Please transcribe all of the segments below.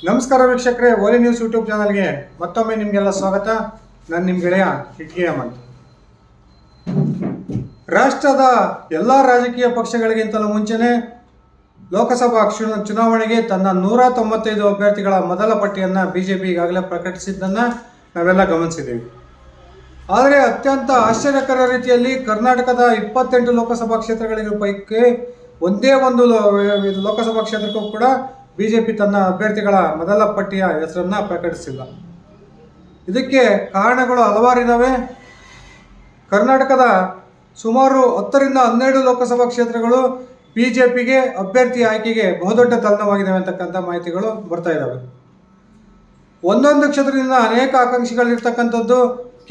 ನಮಸ್ಕಾರ ವೀಕ್ಷಕರೇ, ಓಲಿ news YouTube ಚಾನಲ್ಗೆ ಮತ್ತೊಮ್ಮೆ ನಿಮಗೆಲ್ಲ ಸ್ವಾಗತ. ನಾನು ನಿಮ್ಮ ಗೆಳೆಯ ಕಿಟ್ಕಿ ಹೇಮಂತ್. ರಾಷ್ಟ್ರದ ಎಲ್ಲ ರಾಜಕೀಯ ಪಕ್ಷಗಳಿಗಿಂತಲೂ ಮುಂಚೆನೇ ಲೋಕಸಭಾ ಚುನಾವಣೆಗೆ ತನ್ನ 195 ಅಭ್ಯರ್ಥಿಗಳ ಮೊದಲ ಪಟ್ಟಿಯನ್ನು ಬಿಜೆಪಿ ಈಗಾಗಲೇ ಪ್ರಕಟಿಸಿದ್ದನ್ನು ನಾವೆಲ್ಲ ಗಮನಿಸಿದ್ದೀವಿ. ಆದರೆ ಅತ್ಯಂತ ಆಶ್ಚರ್ಯಕರ ರೀತಿಯಲ್ಲಿ ಕರ್ನಾಟಕದ 28 ಲೋಕಸಭಾ ಕ್ಷೇತ್ರಗಳಿಗೆ ಪೈಕಿ ಒಂದೇ ಒಂದು ಲೋಕಸಭಾ ಕ್ಷೇತ್ರಕ್ಕೂ ಕೂಡ ಬಿಜೆಪಿ ತನ್ನ ಅಭ್ಯರ್ಥಿಗಳ ಮೊದಲ ಪಟ್ಟಿಯ ಹೆಸರನ್ನು ಪ್ರಕಟಿಸಿಲ್ಲ. ಇದಕ್ಕೆ ಕಾರಣಗಳು ಹಲವಾರಿದ್ದಾವೆ. ಕರ್ನಾಟಕದ ಸುಮಾರು 10 ರಿಂದ 12 ಲೋಕಸಭಾ ಕ್ಷೇತ್ರಗಳು ಬಿಜೆಪಿಗೆ ಅಭ್ಯರ್ಥಿ ಆಯ್ಕೆಗೆ ಬಹುದೊಡ್ಡ ತಲ್ಲಣವಾಗಿದ್ದಾವೆ ಅಂತಕ್ಕಂಥ ಮಾಹಿತಿಗಳು ಬರ್ತಾ ಇದ್ದಾವೆ. ಒಂದೊಂದು ಕ್ಷೇತ್ರದಿಂದ ಅನೇಕ ಆಕಾಂಕ್ಷಿಗಳಿರ್ತಕ್ಕಂಥದ್ದು.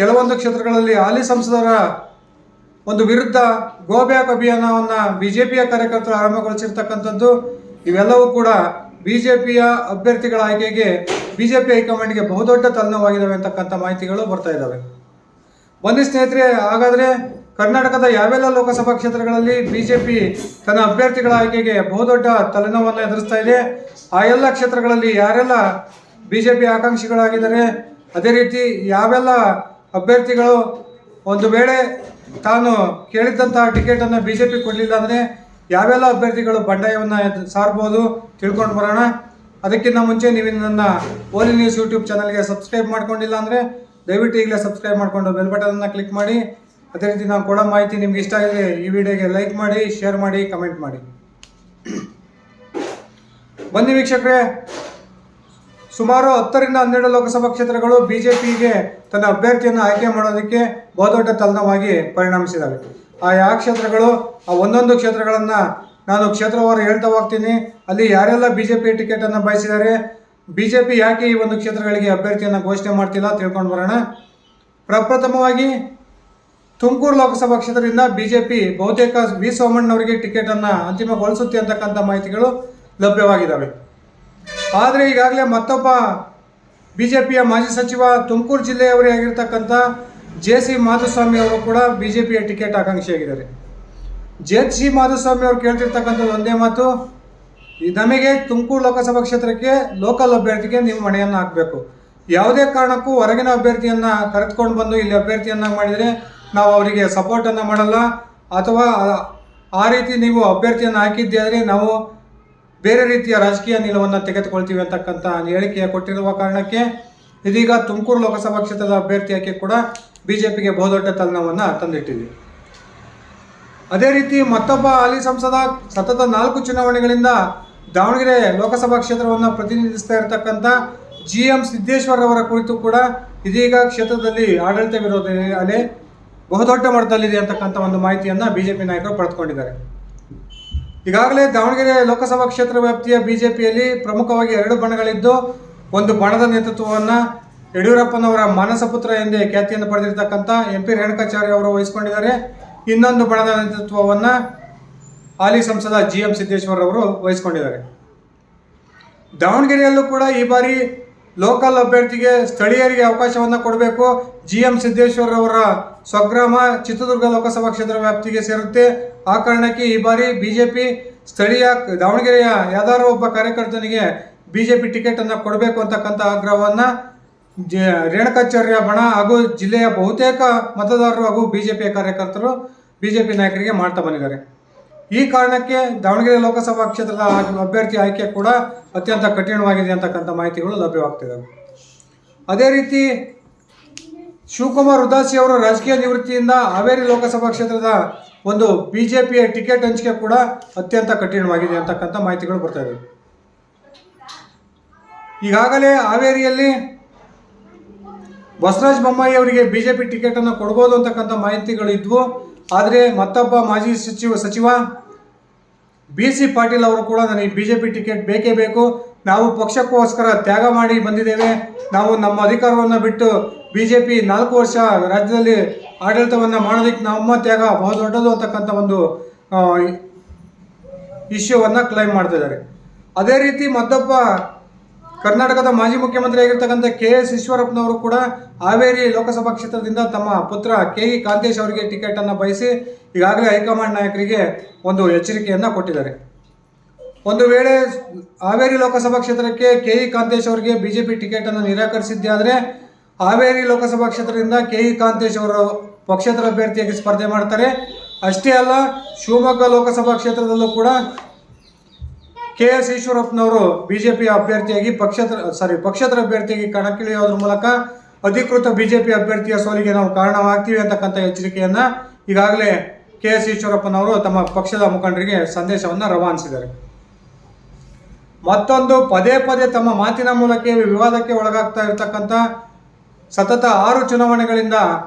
ಕೆಲವೊಂದು ಕ್ಷೇತ್ರಗಳಲ್ಲಿ ಹಾಲಿ ಸಂಸದರ ಒಂದು ವಿರುದ್ಧ ಗೋ ಬ್ಯಾಕ್ ಅಭಿಯಾನವನ್ನು ಬಿಜೆಪಿಯ ಕಾರ್ಯಕರ್ತರು ಆರಂಭಗೊಳಿಸಿರ್ತಕ್ಕಂಥದ್ದು. ಇವೆಲ್ಲವೂ ಕೂಡ ಬಿಜೆಪಿಯ ಅಭ್ಯರ್ಥಿಗಳ ಆಯ್ಕೆಗೆ ಬಿಜೆಪಿ ಹೈಕಮಾಂಡ್ಗೆ ಬಹುದೊಡ್ಡ ತಲ್ಲಣವಾಗಿದ್ದಾವೆ ಅಂತಕ್ಕಂಥ ಮಾಹಿತಿಗಳು ಬರ್ತಾ ಇದ್ದಾವೆ. ಬನ್ನಿ ಸ್ನೇಹಿತರೆ, ಹಾಗಾದರೆ ಕರ್ನಾಟಕದ ಯಾವೆಲ್ಲ ಲೋಕಸಭಾ ಕ್ಷೇತ್ರಗಳಲ್ಲಿ ಬಿಜೆಪಿ ತನ್ನ ಅಭ್ಯರ್ಥಿಗಳ ಆಯ್ಕೆಗೆ ಬಹುದೊಡ್ಡ ತಲೆನೋವನ್ನು ಎದುರಿಸ್ತಾ ಇದೆ, ಆ ಎಲ್ಲ ಕ್ಷೇತ್ರಗಳಲ್ಲಿ ಯಾರೆಲ್ಲ ಬಿಜೆಪಿ ಆಕಾಂಕ್ಷಿಗಳಾಗಿದ್ದಾರೆ, ಅದೇ ರೀತಿ ಯಾವೆಲ್ಲ ಅಭ್ಯರ್ಥಿಗಳು ಒಂದು ವೇಳೆ ತಾನು ಕೇಳಿದ್ದಂತಹ ಟಿಕೆಟನ್ನು ಬಿಜೆಪಿ ಕೊಡಲಿಲ್ಲ ಅಂದರೆ ಯಾವೆಲ್ಲ ಅಭ್ಯರ್ಥಿಗಳು ಬಂಡಾಯವನ್ನು ಸಾರ್ಬೋದು ತಿಳ್ಕೊಂಡು ಬರೋಣ. ಅದಕ್ಕಿಂತ ಮುಂಚೆ ನೀವು ನನ್ನ ಓಲಿ ನ್ಯೂಸ್ ಯೂಟ್ಯೂಬ್ ಚಾನಲ್ಗೆ ಸಬ್ಸ್ಕ್ರೈಬ್ ಮಾಡ್ಕೊಂಡಿಲ್ಲ ಅಂದರೆ ದಯವಿಟ್ಟು ಈಗಲೇ ಸಬ್ಸ್ಕ್ರೈಬ್ ಮಾಡಿಕೊಂಡು ಬೆಲ್ ಬಟನನ್ನು ಕ್ಲಿಕ್ ಮಾಡಿ. ಅದೇ ರೀತಿ ನಾನು ಕೊಡೋ ಮಾಹಿತಿ ನಿಮ್ಗೆ ಇಷ್ಟ ಆಗಿದ್ರೆ ಈ ವಿಡಿಯೋಗೆ ಲೈಕ್ ಮಾಡಿ, ಶೇರ್ ಮಾಡಿ, ಕಮೆಂಟ್ ಮಾಡಿ. ಬನ್ನಿ ವೀಕ್ಷಕರೇ, ಸುಮಾರು 10 ರಿಂದ 12 ಲೋಕಸಭಾ ಕ್ಷೇತ್ರಗಳು ಬಿಜೆಪಿಗೆ ತನ್ನ ಅಭ್ಯರ್ಥಿಯನ್ನು ಆಯ್ಕೆ ಮಾಡೋದಕ್ಕೆ ಬಹುದೊಡ್ಡ ತಲ್ಲಣವಾಗಿ ಪರಿಣಮಿಸಿದ್ದಾವೆ. ಆ ಯಾವ ಕ್ಷೇತ್ರಗಳು, ಆ ಒಂದೊಂದು ಕ್ಷೇತ್ರಗಳನ್ನು ನಾನು ಕ್ಷೇತ್ರವಾರು ಹೇಳ್ತಾ ಹೋಗ್ತೀನಿ. ಅಲ್ಲಿ ಯಾರೆಲ್ಲ ಬಿಜೆಪಿ ಟಿಕೆಟನ್ನು ಬಯಸಿದ್ದಾರೆ, ಬಿಜೆಪಿ ಯಾಕೆ ಈ ಒಂದು ಕ್ಷೇತ್ರಗಳಿಗೆ ಅಭ್ಯರ್ಥಿಯನ್ನು ಘೋಷಣೆ ಮಾಡ್ತಿಲ್ಲ ತಿಳ್ಕೊಂಡು ಬರೋಣ. ಪ್ರಪ್ರಥಮವಾಗಿ ತುಮಕೂರು ಲೋಕಸಭಾ ಕ್ಷೇತ್ರದಿಂದ ಬಿಜೆಪಿ ಬಹುತೇಕ ವಿ ಸೋಮಣ್ಣವರಿಗೆ ಟಿಕೆಟನ್ನು ಅಂತಿಮಗೊಳಿಸುತ್ತೆ ಅಂತಕ್ಕಂಥ ಮಾಹಿತಿಗಳು ಲಭ್ಯವಾಗಿದ್ದಾವೆ. ಆದರೆ ಈಗಾಗಲೇ ಮತ್ತೊಬ್ಬ ಬಿಜೆಪಿಯ ಮಾಜಿ ಸಚಿವ ತುಮಕೂರು ಜಿಲ್ಲೆಯವರೇ ಆಗಿರ್ತಕ್ಕಂಥ JC ಮಾಧುಸ್ವಾಮಿ ಅವರು ಕೂಡ ಬಿಜೆಪಿಯ ಟಿಕೆಟ್ ಆಕಾಂಕ್ಷಿಯಾಗಿದ್ದಾರೆ. JC ಮಾಧುಸ್ವಾಮಿ ಅವರು ಕೇಳ್ತಿರ್ತಕ್ಕಂಥದ್ದು ಒಂದೇ ಮಾತು, ನಮಗೆ ತುಮಕೂರು ಲೋಕಸಭಾ ಕ್ಷೇತ್ರಕ್ಕೆ ಲೋಕಲ್ ಅಭ್ಯರ್ಥಿಗೆ ನೀವು ಮಣೆಯನ್ನು ಹಾಕಬೇಕು. ಯಾವುದೇ ಕಾರಣಕ್ಕೂ ಹೊರಗಿನ ಅಭ್ಯರ್ಥಿಯನ್ನು ಕರೆದುಕೊಂಡು ಬಂದು ಇಲ್ಲಿ ಅಭ್ಯರ್ಥಿಯನ್ನು ಮಾಡಿದರೆ ನಾವು ಅವರಿಗೆ ಸಪೋರ್ಟನ್ನು ಮಾಡಲ್ಲ, ಅಥವಾ ಆ ರೀತಿ ನೀವು ಅಭ್ಯರ್ಥಿಯನ್ನು ಹಾಕಿದ್ದೇ ಆದರೆ ನಾವು ಬೇರೆ ರೀತಿಯ ರಾಜಕೀಯ ನಿಲುವನ್ನು ತೆಗೆದುಕೊಳ್ತೀವಿ ಅಂತಕ್ಕಂಥ ಹೇಳಿಕೆ ಕೊಟ್ಟಿರುವ ಕಾರಣಕ್ಕೆ ಇದೀಗ ತುಮಕೂರು ಲೋಕಸಭಾ ಕ್ಷೇತ್ರದ ಅಭ್ಯರ್ಥಿ ಆಯ್ಕೆ ಕೂಡ ಬಿಜೆಪಿಗೆ ಬಹುದೊಡ್ಡ ತಲ್ಲಣವನ್ನು ತಂದಿಟ್ಟಿದೆ. ಅದೇ ರೀತಿ ಮತ್ತೊಬ್ಬ ಹಾಲಿ ಸಂಸದ ಸತತ 4 ಚುನಾವಣೆಗಳಿಂದ ದಾವಣಗೆರೆ ಲೋಕಸಭಾ ಕ್ಷೇತ್ರವನ್ನು ಪ್ರತಿನಿಧಿಸ್ತಾ ಇರತಕ್ಕಂಥ GM ಸಿದ್ದೇಶ್ವರ್ ಅವರ ಕುರಿತು ಕೂಡ ಇದೀಗ ಕ್ಷೇತ್ರದಲ್ಲಿ ಆಡಳಿತ ವಿರೋಧ ಅಲೆ ಬಹುದೊಡ್ಡ ಮಟ್ಟದಲ್ಲಿದೆ ಅಂತಕ್ಕಂಥ ಒಂದು ಮಾಹಿತಿಯನ್ನು ಬಿಜೆಪಿ ನಾಯಕರು ಪಡೆದುಕೊಂಡಿದ್ದಾರೆ. ಈಗಾಗಲೇ ದಾವಣಗೆರೆ ಲೋಕಸಭಾ ಕ್ಷೇತ್ರ ವ್ಯಾಪ್ತಿಯ ಬಿಜೆಪಿಯಲ್ಲಿ ಪ್ರಮುಖವಾಗಿ 2 ಬಣಗಳಿದ್ದು, ಒಂದು ಬಣದ ನೇತೃತ್ವವನ್ನು ಯಡಿಯೂರಪ್ಪನವರ ಮಾನಸ ಪುತ್ರ ಎಂದೇ ಖ್ಯಾತಿಯನ್ನು ಪಡೆದಿರತಕ್ಕಂಥ MP ರೇಣುಕಾಚಾರ್ಯ ಅವರು ವಹಿಸಿಕೊಂಡಿದ್ದಾರೆ. ಇನ್ನೊಂದು ಬಣದ ನೇತೃತ್ವವನ್ನು ಹಾಲಿ ಸಂಸದ GM ಸಿದ್ದೇಶ್ವರ್ ಅವರು ವಹಿಸಿಕೊಂಡಿದ್ದಾರೆ. ದಾವಣಗೆರೆಯಲ್ಲೂ ಕೂಡ ಈ ಬಾರಿ ಲೋಕಲ್ ಅಭ್ಯರ್ಥಿಗೆ ಸ್ಥಳೀಯರಿಗೆ ಅವಕಾಶವನ್ನು ಕೊಡಬೇಕು. GM ಸಿದ್ದೇಶ್ವರ್ ಅವರ ಸ್ವಗ್ರಾಮ ಚಿತ್ರದುರ್ಗ ಲೋಕಸಭಾ ಕ್ಷೇತ್ರ ವ್ಯಾಪ್ತಿಗೆ ಸೇರುತ್ತೆ. ಆ ಕಾರಣಕ್ಕೆ ಈ ಬಾರಿ ಬಿಜೆಪಿ ಸ್ಥಳೀಯ ದಾವಣಗೆರೆಯ ಯಾವ್ದಾದ್ರು ಒಬ್ಬ ಕಾರ್ಯಕರ್ತನಿಗೆ ಬಿಜೆಪಿ ಟಿಕೆಟನ್ನು ಕೊಡಬೇಕು ಅಂತಕ್ಕಂಥ ಆಗ್ರಹವನ್ನು ರೇಣುಕಾಚಾರ್ಯ ಬಣ ಹಾಗೂ ಜಿಲ್ಲೆಯ ಬಹುತೇಕ ಮತದಾರರು ಹಾಗೂ ಬಿಜೆಪಿಯ ಕಾರ್ಯಕರ್ತರು ಬಿಜೆಪಿ ನಾಯಕರಿಗೆ ಮಾಡ್ತಾ ಬಂದಿದ್ದಾರೆ. ಈ ಕಾರಣಕ್ಕೆ ದಾವಣಗೆರೆ ಲೋಕಸಭಾ ಕ್ಷೇತ್ರದ ಅಭ್ಯರ್ಥಿ ಆಯ್ಕೆ ಕೂಡ ಅತ್ಯಂತ ಕಠಿಣವಾಗಿದೆ ಅಂತಕ್ಕಂಥ ಮಾಹಿತಿಗಳು ಲಭ್ಯವಾಗ್ತಿದ್ದಾವೆ. ಅದೇ ರೀತಿ ಶಿವಕುಮಾರ್ ಉದಾಸಿ ಅವರು ರಾಜಕೀಯ ನಿವೃತ್ತಿಯಿಂದ ಹಾವೇರಿ ಲೋಕಸಭಾ ಕ್ಷೇತ್ರದ ಒಂದು ಬಿಜೆಪಿಯ ಟಿಕೆಟ್ ಹಂಚಿಕೆ ಕೂಡ ಅತ್ಯಂತ ಕಠಿಣವಾಗಿದೆ ಅಂತಕ್ಕಂಥ ಮಾಹಿತಿಗಳು ಬರ್ತಾ ಇದ್ದಾವೆ. ಈಗಾಗಲೇ ಹಾವೇರಿಯಲ್ಲಿ ಬಸವರಾಜ ಬೊಮ್ಮಾಯಿ ಅವರಿಗೆ ಬಿಜೆಪಿ ಟಿಕೆಟನ್ನು ಕೊಡ್ಬೋದು ಅಂತಕ್ಕಂಥ ಮಾಹಿತಿಗಳು ಇದ್ವು. ಆದರೆ ಮತ್ತೊಬ್ಬ ಮಾಜಿ ಸಚಿವ BC ಪಾಟೀಲ್ ಅವರು ಕೂಡ ನನಗೆ ಬಿಜೆಪಿ ಟಿಕೆಟ್ ಬೇಕೇ ಬೇಕು, ನಾವು ಪಕ್ಷಕ್ಕೋಸ್ಕರ ತ್ಯಾಗ ಮಾಡಿ ಬಂದಿದ್ದೇವೆ, ನಾವು ನಮ್ಮ ಅಧಿಕಾರವನ್ನು ಬಿಟ್ಟು ಬಿಜೆಪಿ 4 ವರ್ಷ ರಾಜ್ಯದಲ್ಲಿ ಆಡಳಿತವನ್ನು ಮಾಡೋದಕ್ಕೆ ನಮ್ಮ ತ್ಯಾಗ ಬಹು ದೊಡ್ಡದು ಅಂತಕ್ಕಂಥ ಒಂದು ಇಶ್ಯೂವನ್ನು ಕ್ಲೈಮ್ ಮಾಡ್ತಿದ್ದಾರೆ. ಅದೇ ರೀತಿ ಮತ್ತೊಬ್ಬ ಕರ್ನಾಟಕದ ಮಾಜಿ ಮುಖ್ಯಮಂತ್ರಿ ಆಗಿರ್ತಕ್ಕಂಥ KS ಈಶ್ವರಪ್ಪನವರು ಕೂಡ ಹಾವೇರಿ ಲೋಕಸಭಾ ಕ್ಷೇತ್ರದಿಂದ ತಮ್ಮ ಪುತ್ರ KE ಕಾಂತೇಶ್ ಅವರಿಗೆ ಟಿಕೆಟನ್ನು ಬಯಸಿ ಈಗಾಗಲೇ ಹೈಕಮಾಂಡ್ ನಾಯಕರಿಗೆ ಒಂದು ಎಚ್ಚರಿಕೆಯನ್ನು ಕೊಟ್ಟಿದ್ದಾರೆ. ಒಂದು ವೇಳೆ ಹಾವೇರಿ ಲೋಕಸಭಾ ಕ್ಷೇತ್ರಕ್ಕೆ ಕೆ.ಇ. ಕಾಂತೇಶ್ ಅವರಿಗೆ ಬಿಜೆಪಿ ಟಿಕೆಟನ್ನು ನಿರಾಕರಿಸಿದ್ದೇ ಆದರೆ ಹಾವೇರಿ ಲೋಕಸಭಾ ಕ್ಷೇತ್ರದಿಂದ ಕೆ.ಇ. ಕಾಂತೇಶ್ ಅವರು ಪಕ್ಷೇತರ ಅಭ್ಯರ್ಥಿಯಾಗಿ ಸ್ಪರ್ಧೆ ಮಾಡ್ತಾರೆ. ಅಷ್ಟೇ ಅಲ್ಲ, ಶಿವಮೊಗ್ಗ ಲೋಕಸಭಾ ಕ್ಷೇತ್ರದಲ್ಲೂ ಕೂಡ ಕೆ.ಎಸ್. ಈಶ್ವರಪ್ಪನವರು ಬಿಜೆಪಿ ಅಭ್ಯರ್ಥಿಯಾಗಿ ಪಕ್ಷೇತರ ಅಭ್ಯರ್ಥಿಯಾಗಿ ಕಣಕ್ಕಿಳಿಯೋದ್ರ ಮೂಲಕ ಅಧಿಕೃತ ಬಿಜೆಪಿ ಅಭ್ಯರ್ಥಿಯ ಸೋಲಿಗೆ ನಾವು ಕಾರಣವಾಗ್ತೀವಿ ಅಂತಕ್ಕಂಥ ಎಚ್ಚರಿಕೆಯನ್ನು ಈಗಾಗಲೇ ಕೆ.ಎಸ್. ಈಶ್ವರಪ್ಪನವರು ತಮ್ಮ ಪಕ್ಷದ ಮುಖಂಡರಿಗೆ ಸಂದೇಶವನ್ನು ರವಾನಿಸಿದ್ದಾರೆ. ಮತ್ತೊಂದು, ಪದೇ ಪದೇ ತಮ್ಮ ಮಾತಿನ ಮೂಲಕ ವಿವಾದಕ್ಕೆ ಒಳಗಾಗ್ತಾ ಇರತಕ್ಕಂಥ ಸತತ 6 ಚುನಾವಣೆಗಳಿಂದ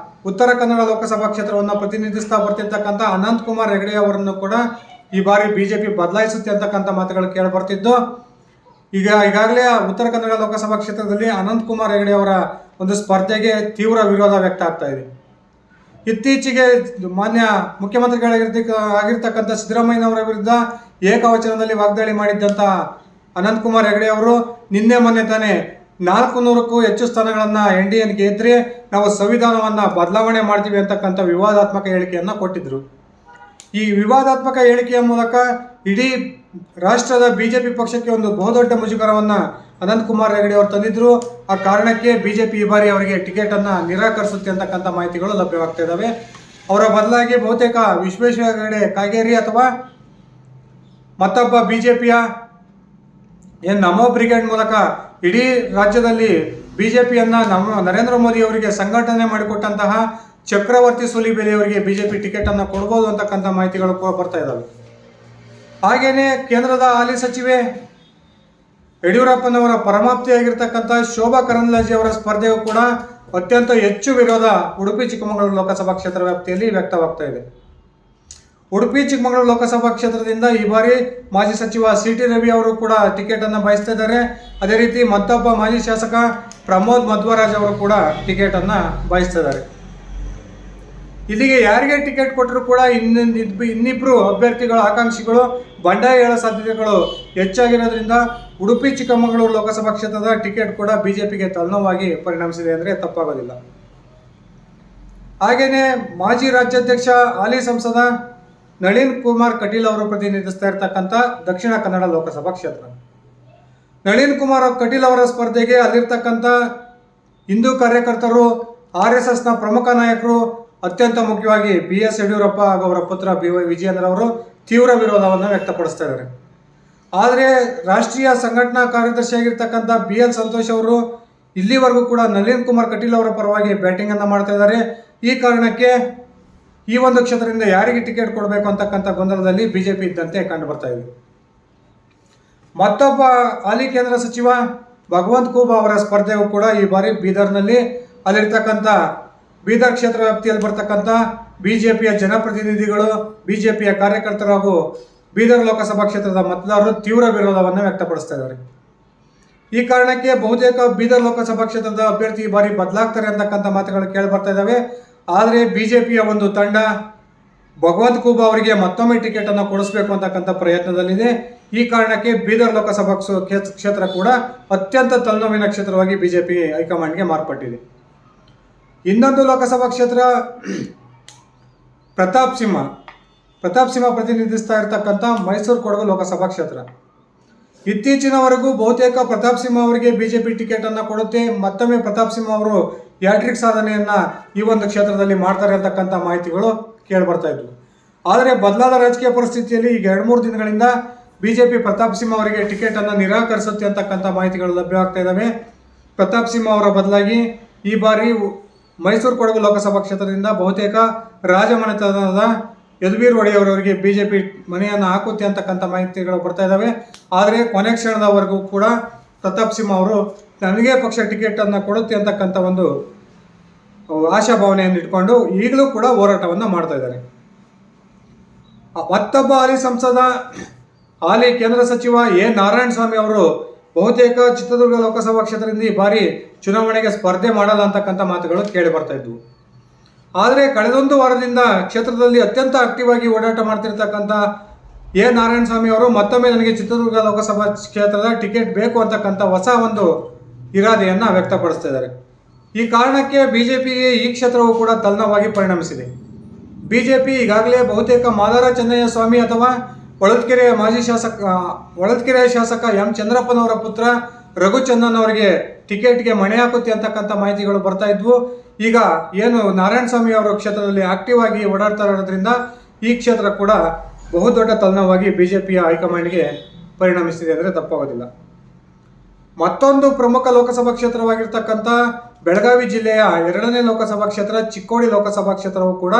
ಉತ್ತರ ಕನ್ನಡ ಲೋಕಸಭಾ ಕ್ಷೇತ್ರವನ್ನು ಪ್ರತಿನಿಧಿಸ್ತಾ ಬರ್ತಿರ್ತಕ್ಕಂಥ ಅನಂತಕುಮಾರ್ ಹೆಗಡೆ ಅವರನ್ನು ಕೂಡ ಈ ಬಾರಿ ಬಿಜೆಪಿ ಬದಲಾಯಿಸುತ್ತೆ ಅಂತಕ್ಕಂಥ ಮಾತುಗಳು ಕೇಳಿಬರ್ತಿದ್ದು, ಈಗಾಗಲೇ ಉತ್ತರ ಕನ್ನಡ ಲೋಕಸಭಾ ಕ್ಷೇತ್ರದಲ್ಲಿ ಅನಂತಕುಮಾರ್ ಹೆಗಡೆ ಅವರ ಒಂದು ಸ್ಪರ್ಧೆಗೆ ತೀವ್ರ ವಿರೋಧ ವ್ಯಕ್ತ ಆಗ್ತಾ ಇದೆ. ಇತ್ತೀಚೆಗೆ ಮಾನ್ಯ ಮುಖ್ಯಮಂತ್ರಿಗಳಾಗಿರ್ತಕ್ಕಂಥ ಸಿದ್ದರಾಮಯ್ಯನವರ ವಿರುದ್ಧ ಏಕವಚನದಲ್ಲಿ ವಾಗ್ದಾಳಿ ಮಾಡಿದ್ದಂಥ ಅನಂತಕುಮಾರ್ ಹೆಗಡೆ ಅವರು ನಿನ್ನೆ ಮೊನ್ನೆ ತಾನೇ 400ಕ್ಕೂ ಹೆಚ್ಚು ಸ್ಥಾನಗಳನ್ನು NDA ಗೆದ್ದರೆ ನಾವು ಸಂವಿಧಾನವನ್ನು ಬದಲಾವಣೆ ಮಾಡ್ತೀವಿ ಅಂತಕ್ಕಂಥ ವಿವಾದಾತ್ಮಕ ಹೇಳಿಕೆಯನ್ನು ಕೊಟ್ಟಿದ್ದರು. ಈ ವಿವಾದಾತ್ಮಕ ಹೇಳಿಕೆಯ ಮೂಲಕ ಇಡೀ ರಾಷ್ಟ್ರದ ಬಿಜೆಪಿ ಪಕ್ಷಕ್ಕೆ ಒಂದು ಬಹುದೊಡ್ಡ ಮುಜುಗರವನ್ನು ಅನಂತಕುಮಾರ್ ಹೆಗಡೆ ಅವರು ತಂದಿದ್ದರು. ಆ ಕಾರಣಕ್ಕೆ ಬಿಜೆಪಿ ಈ ಬಾರಿ ಅವರಿಗೆ ಟಿಕೆಟನ್ನು ನಿರಾಕರಿಸುತ್ತೆ ಅಂತಕ್ಕಂಥ ಮಾಹಿತಿಗಳು ಲಭ್ಯವಾಗ್ತಾ ಇದ್ದಾವೆ. ಅವರ ಬದಲಾಗಿ ಬಹುತೇಕ ವಿಶ್ವೇಶ್ವರ ಹೆಗಡೆ ಕಾಗೇರಿ ಅಥವಾ ಮತ್ತೊಬ್ಬ ಬಿಜೆಪಿಯ ನಮೋ ಬ್ರಿಗೇಡ್ ಮೂಲಕ ಇಡೀ ರಾಜ್ಯದಲ್ಲಿ ಬಿಜೆಪಿಯನ್ನು ನರೇಂದ್ರ ಮೋದಿ ಅವರಿಗೆ ಸಂಘಟನೆ ಮಾಡಿಕೊಟ್ಟಂತಹ ಚಕ್ರವರ್ತಿ ಸೂಲಿಬೇಲಿಯವರಿಗೆ ಬಿಜೆಪಿ ಟಿಕೆಟನ್ನು ಕೊಡ್ಬೋದು ಅಂತಕ್ಕಂಥ ಮಾಹಿತಿಗಳು ಕೂಡ ಬರ್ತಾ ಇದ್ದಾವೆ. ಹಾಗೆಯೇ ಕೇಂದ್ರದ ಹಾಲಿ ಸಚಿವೆ ಯಡಿಯೂರಪ್ಪನವರ ಪರಮಾಪ್ತಿಯಾಗಿರ್ತಕ್ಕಂಥ ಶೋಭಾ ಕರಂದ್ಲಾಜೆ ಅವರ ಸ್ಪರ್ಧೆಯು ಕೂಡ ಅತ್ಯಂತ ಹೆಚ್ಚು ವಿರೋಧ ಉಡುಪಿ ಚಿಕ್ಕಮಗಳೂರು ಲೋಕಸಭಾ ಕ್ಷೇತ್ರ ವ್ಯಾಪ್ತಿಯಲ್ಲಿ ವ್ಯಕ್ತವಾಗ್ತಾ ಇದೆ. ಉಡುಪಿ ಚಿಕ್ಕಮಗಳೂರು ಲೋಕಸಭಾ ಕ್ಷೇತ್ರದಿಂದ ಈ ಬಾರಿ ಮಾಜಿ ಸಚಿವ CT ರವಿ ಅವರು ಕೂಡ ಟಿಕೆಟನ್ನು ಬಯಸ್ತಾ ಇದ್ದಾರೆ. ಅದೇ ರೀತಿ ಮತ್ತೊಬ್ಬ ಮಾಜಿ ಶಾಸಕ ಪ್ರಮೋದ್ ಮಧ್ವರಾಜ್ ಅವರು ಕೂಡ ಟಿಕೆಟನ್ನು ಬಯಸ್ತಾ ಇದ್ದಾರೆ. ಇಲ್ಲಿಗೆ ಯಾರಿಗೆ ಟಿಕೆಟ್ ಕೊಟ್ಟರು ಕೂಡ ಇನ್ನಿಬ್ಬರು ಅಭ್ಯರ್ಥಿಗಳು ಆಕಾಂಕ್ಷಿಗಳು ಬಂಡಾಯ ಹೇಳೋ ಸಾಧ್ಯತೆಗಳು ಹೆಚ್ಚಾಗಿರೋದ್ರಿಂದ ಉಡುಪಿ ಚಿಕ್ಕಮಗಳೂರು ಲೋಕಸಭಾ ಕ್ಷೇತ್ರದ ಟಿಕೆಟ್ ಕೂಡ ಬಿಜೆಪಿಗೆ ತಲೆನೋವಾಗಿ ಪರಿಣಮಿಸಿದೆ ಅಂದರೆ ತಪ್ಪಾಗೋದಿಲ್ಲ. ಹಾಗೆಯೇ ಮಾಜಿ ರಾಜ್ಯಾಧ್ಯಕ್ಷ ಹಾಲಿ ಸಂಸದ ನಳಿನ್ ಕುಮಾರ್ ಕಟೀಲ್ ಅವರು ಪ್ರತಿನಿಧಿಸ್ತಾ ಇರ್ತಕ್ಕಂಥ ದಕ್ಷಿಣ ಕನ್ನಡ ಲೋಕಸಭಾ ಕ್ಷೇತ್ರ. ನಳಿನ್ ಕುಮಾರ್ ಕಟೀಲ್ ಅವರ ಸ್ಪರ್ಧೆಗೆ ಅಲ್ಲಿರ್ತಕ್ಕಂಥ ಹಿಂದೂ ಕಾರ್ಯಕರ್ತರು, RSSನ ಪ್ರಮುಖ ನಾಯಕರು, ಅತ್ಯಂತ ಮುಖ್ಯವಾಗಿ BS ಯಡಿಯೂರಪ್ಪ ಹಾಗೂ ಅವರ ಪುತ್ರ BY ವಿಜಯೇಂದ್ರ ಅವರು ತೀವ್ರ ವಿರೋಧವನ್ನು ವ್ಯಕ್ತಪಡಿಸ್ತಾ ಇದ್ದಾರೆ. ಆದರೆ ರಾಷ್ಟ್ರೀಯ ಸಂಘಟನಾ ಕಾರ್ಯದರ್ಶಿಯಾಗಿರ್ತಕ್ಕಂಥ BL ಸಂತೋಷ್ ಅವರು ಇಲ್ಲಿವರೆಗೂ ಕೂಡ ನಳಿನ್ ಕುಮಾರ್ ಕಟೀಲ್ ಅವರ ಪರವಾಗಿ ಬ್ಯಾಟಿಂಗನ್ನು ಮಾಡ್ತಾ ಇದ್ದಾರೆ. ಈ ಕಾರಣಕ್ಕೆ ಈ ಒಂದು ಕ್ಷೇತ್ರದಿಂದ ಯಾರಿಗೆ ಟಿಕೆಟ್ ಕೊಡಬೇಕು ಅಂತಕ್ಕಂಥ ಗೊಂದಲದಲ್ಲಿ ಬಿಜೆಪಿ ಇದ್ದಂತೆ ಕಂಡು ಬರ್ತಾ ಇದೆ. ಮತ್ತೊಬ್ಬ ಹಾಲಿ ಕೇಂದ್ರ ಸಚಿವ ಭಗವಂತ್ ಖೂಬಾ ಅವರ ಸ್ಪರ್ಧೆಯು ಕೂಡ ಈ ಬಾರಿ ಬೀದರ್ನಲ್ಲಿ ಅಲ್ಲಿರ್ತಕ್ಕಂಥ ಬೀದರ್ ಕ್ಷೇತ್ರ ವ್ಯಾಪ್ತಿಯಲ್ಲಿ ಬರ್ತಕ್ಕಂಥ ಬಿಜೆಪಿಯ ಜನಪ್ರತಿನಿಧಿಗಳು, ಬಿಜೆಪಿಯ ಕಾರ್ಯಕರ್ತರು ಹಾಗೂ ಬೀದರ್ ಲೋಕಸಭಾ ಕ್ಷೇತ್ರದ ಮತದಾರರು ತೀವ್ರ ವಿರೋಧವನ್ನು ವ್ಯಕ್ತಪಡಿಸ್ತಾ ಇದ್ದಾರೆ. ಈ ಕಾರಣಕ್ಕೆ ಬಹುತೇಕ ಬೀದರ್ ಲೋಕಸಭಾ ಕ್ಷೇತ್ರದ ಅಭ್ಯರ್ಥಿ ಈ ಬಾರಿ ಬದಲಾಗ್ತಾರೆ ಅಂತಕ್ಕಂಥ ಮಾತುಗಳು ಕೇಳಿ ಬರ್ತಾ ಇದ್ದಾವೆ. ಆದರೆ ಬಿಜೆಪಿಯ ಒಂದು ತಂಡ ಭಗವಂತ್ ಖೂಬಾ ಅವರಿಗೆ ಮತ್ತೊಮ್ಮೆ ಟಿಕೆಟನ್ನು ಕೊಡಿಸಬೇಕು ಅಂತಕ್ಕಂಥ ಪ್ರಯತ್ನದಲ್ಲಿದೆ. ಈ ಕಾರಣಕ್ಕೆ ಬೀದರ್ ಲೋಕಸಭಾ ಕ್ಷೇತ್ರ ಕೂಡ ಅತ್ಯಂತ ತಲೆನೋವಿನ ಕ್ಷೇತ್ರವಾಗಿ ಬಿಜೆಪಿ ಹೈಕಮಾಂಡ್ಗೆ ಮಾರ್ಪಟ್ಟಿದೆ. ಇನ್ನೊಂದು ಲೋಕಸಭಾ ಕ್ಷೇತ್ರ ಪ್ರತಾಪ್ ಸಿಂಹ ಪ್ರತಿನಿಧಿಸ್ತಾ ಇರತಕ್ಕಂಥ ಮೈಸೂರು ಕೊಡಗು ಲೋಕಸಭಾ ಕ್ಷೇತ್ರ. ಇತ್ತೀಚಿನವರೆಗೂ ಬಹುತೇಕ ಪ್ರತಾಪ್ ಸಿಂಹ ಅವರಿಗೆ ಬಿಜೆಪಿ ಟಿಕೆಟನ್ನು ಕೊಡುತ್ತೆ. ಮತ್ತೊಮ್ಮೆ ಪ್ರತಾಪ್ ಸಿಂಹ ಅವರು ಹ್ಯಾಟ್ರಿಕ್ ಸಾಧನೆಯನ್ನು ಈ ಒಂದು ಕ್ಷೇತ್ರದಲ್ಲಿ ಮಾಡ್ತಾರೆ ಅಂತಕ್ಕಂಥ ಮಾಹಿತಿಗಳು ಕೇಳಿಬರ್ತಾ ಇದ್ವು. ಆದರೆ ಬದಲಾದ ರಾಜಕೀಯ ಪರಿಸ್ಥಿತಿಯಲ್ಲಿ ಈಗ 2-3 ದಿನಗಳಿಂದ ಬಿಜೆಪಿ ಪ್ರತಾಪ್ ಸಿಂಹ ಅವರಿಗೆ ಟಿಕೆಟನ್ನು ನಿರಾಕರಿಸುತ್ತೆ ಅಂತಕ್ಕಂಥ ಮಾಹಿತಿಗಳು ಲಭ್ಯವಾಗ್ತಾ ಇದ್ದಾವೆ. ಪ್ರತಾಪ್ ಸಿಂಹ ಅವರ ಬದಲಾಗಿ ಈ ಬಾರಿ ಮೈಸೂರು ಕೊಡಗು ಲೋಕಸಭಾ ಕ್ಷೇತ್ರದಿಂದ ಬಹುತೇಕ ರಾಜಮನೆತನದ ಯದುವೀರ್ ಒಡೆಯವರವರಿಗೆ ಬಿಜೆಪಿ ಮನೆಯನ್ನು ಹಾಕುತ್ತೆ ಅಂತಕ್ಕಂಥ ಮಾಹಿತಿಗಳು ಬರ್ತಾ ಇದ್ದಾವೆ. ಆದರೆ ಕೊನೆ ಕ್ಷಣದವರೆಗೂ ಕೂಡ ಪ್ರತಾಪ್ ಸಿಂಹ ಅವರು ನನಗೆ ಪಕ್ಷ ಟಿಕೆಟನ್ನು ಕೊಡುತ್ತೆ ಅಂತಕ್ಕಂಥ ಒಂದು ಆಶಾಭಾವನೆಯನ್ನು ಇಟ್ಕೊಂಡು ಈಗಲೂ ಕೂಡ ಹೋರಾಟವನ್ನು ಮಾಡ್ತಾ ಇದ್ದಾರೆ. ಮತ್ತೊಬ್ಬ ಹಾಲಿ ಸಂಸದ, ಹಾಲಿ ಕೇಂದ್ರ ಸಚಿವ ನಾರಾಯಣಸ್ವಾಮಿ ಅವರು ಬಹುತೇಕ ಚಿತ್ರದುರ್ಗ ಲೋಕಸಭಾ ಕ್ಷೇತ್ರದಿಂದ ಈ ಬಾರಿ ಚುನಾವಣೆಗೆ ಸ್ಪರ್ಧೆ ಮಾಡಲ್ಲ ಅಂತಕ್ಕಂಥ ಮಾತುಗಳು ಕೇಳಿ ಬರ್ತಾ ಇದ್ವು. ಆದರೆ ಕಳೆದೊಂದು ವಾರದಿಂದ ಕ್ಷೇತ್ರದಲ್ಲಿ ಅತ್ಯಂತ ಆಕ್ಟಿವ್ ಆಗಿ ಓಡಾಟ ಮಾಡ್ತಿರ್ತಕ್ಕಂಥ ನಾರಾಯಣಸ್ವಾಮಿ ಅವರು ಮತ್ತೊಮ್ಮೆ ನನಗೆ ಚಿತ್ರದುರ್ಗ ಲೋಕಸಭಾ ಕ್ಷೇತ್ರದ ಟಿಕೆಟ್ ಬೇಕು ಅಂತಕ್ಕಂಥ ಹೊಸ ಒಂದು ಇರಾದೆಯನ್ನು ವ್ಯಕ್ತಪಡಿಸ್ತಾ ಇದ್ದಾರೆ. ಈ ಕಾರಣಕ್ಕೆ ಬಿಜೆಪಿಗೆ ಈ ಕ್ಷೇತ್ರವು ಕೂಡ ತಲೆನೋವಾಗಿ ಪರಿಣಮಿಸಿದೆ. ಬಿಜೆಪಿ ಈಗಾಗಲೇ ಬಹುತೇಕ ಮಾದಾರ ಚೆನ್ನಯ್ಯ ಸ್ವಾಮಿ ಅಥವಾ ಹೊಳಲ್ಕೆರೆ ಶಾಸಕ ಎಂ ಚಂದ್ರಪ್ಪನವರ ಪುತ್ರ ರಘುಚಂದನ್ ಅವರಿಗೆ ಟಿಕೆಟ್ಗೆ ಮಣೆ ಹಾಕುತ್ತೆ ಅಂತಕ್ಕಂಥ ಮಾಹಿತಿಗಳು ಬರ್ತಾ ಇದ್ವು. ಈಗ ಏನು ನಾರಾಯಣಸ್ವಾಮಿ ಅವರ ಕ್ಷೇತ್ರದಲ್ಲಿ ಆಕ್ಟಿವ್ ಆಗಿ ಓಡಾಡ್ತಾ ಇರೋದ್ರಿಂದ ಈ ಕ್ಷೇತ್ರ ಕೂಡ ಬಹುದೊಡ್ಡ ತಲೆನೋವಾಗಿ ಬಿಜೆಪಿಯ ಹೈಕಮಾಂಡ್ಗೆ ಪರಿಣಮಿಸಿದೆ ಅಂದರೆ ತಪ್ಪಾಗೋದಿಲ್ಲ. ಮತ್ತೊಂದು ಪ್ರಮುಖ ಲೋಕಸಭಾ ಕ್ಷೇತ್ರವಾಗಿರ್ತಕ್ಕಂಥ ಬೆಳಗಾವಿ ಜಿಲ್ಲೆಯ 2ನೇ ಲೋಕಸಭಾ ಕ್ಷೇತ್ರ ಚಿಕ್ಕೋಡಿ ಲೋಕಸಭಾ ಕ್ಷೇತ್ರವು ಕೂಡ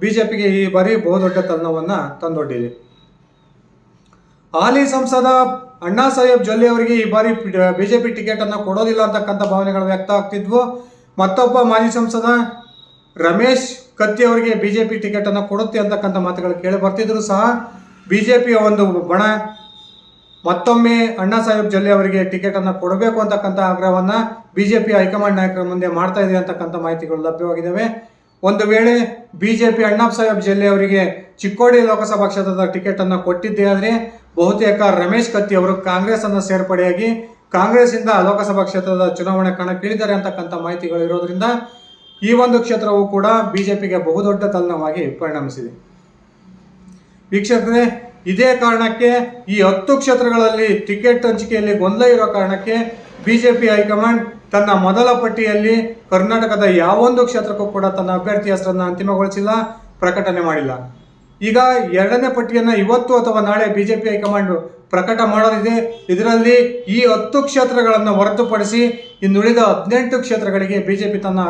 ಬಿಜೆಪಿಗೆ ಈ ಬಾರಿ ಬಹುದೊಡ್ಡ ತಲೆನೋವನ್ನು ತಂದೊಡ್ಡಿದೆ. ಹಾಲಿ ಸಂಸದ ಅಣ್ಣಾ ಸಾಹೇಬ್ ಜೊಲ್ಲೆ ಅವರಿಗೆ ಈ ಬಾರಿ ಬಿಜೆಪಿ ಟಿಕೆಟ್ ಅನ್ನು ಕೊಡೋದಿಲ್ಲ ಅಂತಕ್ಕಂಥ ಭಾವನೆಗಳು ವ್ಯಕ್ತ ಆಗ್ತಿದ್ವು. ಮತ್ತೊಬ್ಬ ಮಾಜಿ ಸಂಸದ ರಮೇಶ್ ಕತ್ತಿ ಅವರಿಗೆ ಬಿಜೆಪಿ ಟಿಕೆಟ್ ಅನ್ನು ಕೊಡುತ್ತೆ ಅಂತಕ್ಕಂಥ ಮಾತುಗಳು ಕೇಳಿ ಬರ್ತಿದ್ರು ಸಹ ಬಿಜೆಪಿಯ ಒಂದು ಬಣ ಮತ್ತೊಮ್ಮೆ ಅಣ್ಣಾ ಸಾಹೇಬ್ ಜೊಲ್ಲೆ ಅವರಿಗೆ ಟಿಕೆಟ್ ಅನ್ನು ಕೊಡಬೇಕು ಅಂತಕ್ಕಂಥ ಆಗ್ರಹವನ್ನು ಬಿಜೆಪಿ ಹೈಕಮಾಂಡ್ ನಾಯಕರ ಮುಂದೆ ಮಾಡ್ತಾ ಇದೆ ಅಂತಕ್ಕಂಥ ಮಾಹಿತಿಗಳು ಲಭ್ಯವಾಗಿದ್ದಾವೆ. ಒಂದು ವೇಳೆ ಬಿಜೆಪಿ ಅಣ್ಣಾ ಸಾಹೇಬ್ ಜೊಲ್ಲೆ ಅವರಿಗೆ ಚಿಕ್ಕೋಡಿ ಲೋಕಸಭಾ ಕ್ಷೇತ್ರದ ಟಿಕೆಟ್ ಅನ್ನು ಕೊಟ್ಟಿದ್ದೇ ಆದರೆ ಬಹುತೇಕ ರಮೇಶ್ ಕತ್ತಿ ಅವರು ಕಾಂಗ್ರೆಸ್ ಅನ್ನು ಸೇರ್ಪಡೆಯಾಗಿ ಕಾಂಗ್ರೆಸ್ ಇಂದ ಲೋಕಸಭಾ ಕ್ಷೇತ್ರದ ಚುನಾವಣೆ ಕಣಕ್ಕಿಳಿದ್ದಾರೆ ಅಂತಕ್ಕಂಥ ಮಾಹಿತಿಗಳು ಇರೋದ್ರಿಂದ ಈ ಒಂದು ಕ್ಷೇತ್ರವು ಕೂಡ ಬಿಜೆಪಿಗೆ ಬಹುದೊಡ್ಡ ತಲೆನೋವಾಗಿ ಪರಿಣಮಿಸಿದೆ. ವೀಕ್ಷಕರೇ, ಇದೇ ಕಾರಣಕ್ಕೆ ಈ 10 ಕ್ಷೇತ್ರಗಳಲ್ಲಿ ಟಿಕೆಟ್ ಹಂಚಿಕೆಯಲ್ಲಿ ಗೊಂದಲ ಇರೋ ಕಾರಣಕ್ಕೆ ಬಿಜೆಪಿ ಹೈಕಮಾಂಡ್ ತನ್ನ ಮೊದಲ ಪಟ್ಟಿಯಲ್ಲಿ ಕರ್ನಾಟಕದ ಯಾವೊಂದು ಕ್ಷೇತ್ರಕ್ಕೂ ಕೂಡ ತನ್ನ ಅಭ್ಯರ್ಥಿ ಹೆಸರನ್ನು ಅಂತಿಮಗೊಳಿಸಿಲ್ಲ, ಪ್ರಕಟಣೆ ಮಾಡಿಲ್ಲ. ಈಗ 2ನೇ ಪಟ್ಟಿಯನ್ನು ಇವತ್ತು ಅಥವಾ ನಾಳೆ ಬಿಜೆಪಿ ಹೈಕಮಾಂಡ್ ಪ್ರಕಟ ಮಾಡೋದಿದೆ. ಇದರಲ್ಲಿ ಈ 10 ಕ್ಷೇತ್ರಗಳನ್ನು ಹೊರತುಪಡಿಸಿ ಇನ್ನುಳಿದ 18 ಕ್ಷೇತ್ರಗಳಿಗೆ ಬಿಜೆಪಿ ತನ್ನ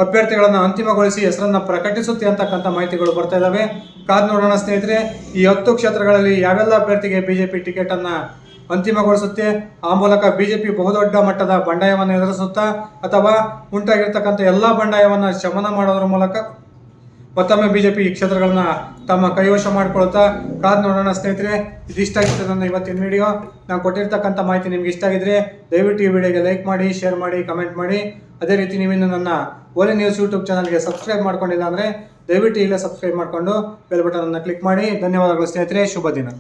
ಅಭ್ಯರ್ಥಿಗಳನ್ನು ಅಂತಿಮಗೊಳಿಸಿ ಹೆಸರನ್ನು ಪ್ರಕಟಿಸುತ್ತೆ ಅಂತಕ್ಕಂಥ ಮಾಹಿತಿಗಳು ಬರ್ತಾ ಇದ್ದಾವೆ. ಕಾದು ನೋಡೋಣ ಸ್ನೇಹಿತರೆ, ಈ 10 ಕ್ಷೇತ್ರಗಳಲ್ಲಿ ಯಾವೆಲ್ಲ ಅಭ್ಯರ್ಥಿಗೆ ಬಿಜೆಪಿ ಟಿಕೆಟ್ ಅನ್ನು ಅಂತಿಮಗೊಳಿಸುತ್ತೆ, ಆ ಮೂಲಕ ಬಿಜೆಪಿ ಬಹುದೊಡ್ಡ ಮಟ್ಟದ ಬಂಡಾಯವನ್ನು ಎದುರಿಸುತ್ತಾ ಅಥವಾ ಉಂಟಾಗಿರ್ತಕ್ಕಂಥ ಎಲ್ಲ ಬಂಡಾಯವನ್ನು ಶಮನ ಮಾಡೋದ್ರ ಮೂಲಕ ಮತ್ತೊಮ್ಮೆ ಬಿಜೆಪಿ ಈ ಕ್ಷೇತ್ರಗಳನ್ನ ತಮ್ಮ ಕೈವಶ ಮಾಡಿಕೊಳ್ತಾ ಕಾದು ನೋಡೋಣ ಸ್ನೇಹಿತರೆ. ಇದಿಷ್ಟ ಆಗಿತ್ತು ನನ್ನ ಇವತ್ತಿನ ವಿಡಿಯೋ. ನಾನು ಕೊಟ್ಟಿರ್ತಕ್ಕಂಥ ಮಾಹಿತಿ ನಿಮ್ಗೆ ಇಷ್ಟ ಆಗಿದ್ರೆ ದಯವಿಟ್ಟು ಈ ವಿಡಿಯೋಗೆ ಲೈಕ್ ಮಾಡಿ, ಶೇರ್ ಮಾಡಿ, ಕಮೆಂಟ್ ಮಾಡಿ. ಅದೇ ರೀತಿ ನೀವಿನ್ನು ನನ್ನ ಓಲಿ ನ್ಯೂಸ್ ಯೂಟ್ಯೂಬ್ ಚಾನಲ್ಗೆ ಸಬ್ಸ್ಕ್ರೈಬ್ ಮಾಡ್ಕೊಂಡಿಲ್ಲ ಅಂದರೆ ದಯವಿಟ್ಟು ಈಗಲೇ ಸಬ್ಸ್ಕ್ರೈಬ್ ಮಾಡಿಕೊಂಡು ಬೆಲ್ ಬಟನನ್ನು ಕ್ಲಿಕ್ ಮಾಡಿ. ಧನ್ಯವಾದಗಳು ಸ್ನೇಹಿತರೆ, ಶುಭ ದಿನ.